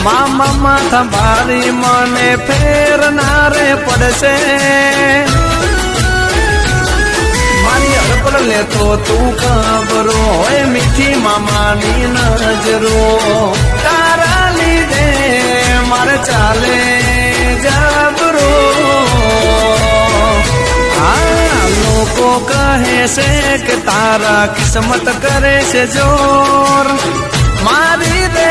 મામા માથા ભારી મને ફેરનારે પડશે મારી હડપડ લેતો તું ખબરો હોય મીઠી મામાની નજરો તારા લીધે મારે ચાલે જબરો લોકો કહે છે કે તારા કિસ્મત કરે છે જોર મારી રે